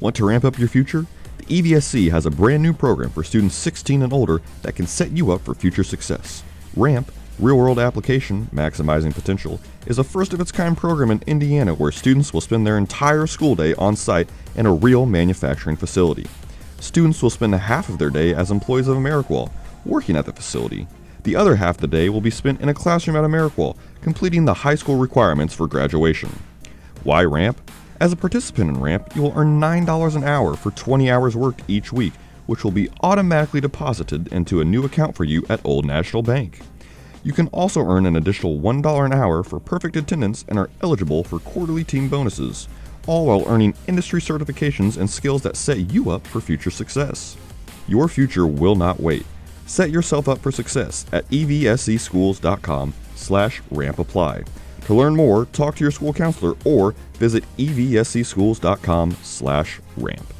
Want to ramp up your future? The EVSC has a brand new program for students 16 and older that can set you up for future success. Ramp, Real World Application Maximizing Potential, is a first-of-its-kind program in Indiana where students will spend their entire school day on site in a real manufacturing facility. Students will spend half of their day as employees of AmeriQual, working at the facility. The other half of the day will be spent in a classroom at AmeriQual, completing the high school requirements for graduation. Why Ramp? As a participant in Ramp, you will earn $9 an hour for 20 hours worked each week, which will be automatically deposited into a new account for you at Old National Bank. You can also earn an additional $1 an hour for perfect attendance and are eligible for quarterly team bonuses, all while earning industry certifications and skills that set you up for future success. Your future will not wait. Set yourself up for success at evscschools.com/rampapply. To learn more, talk to your school counselor or visit evscschools.com/ramp.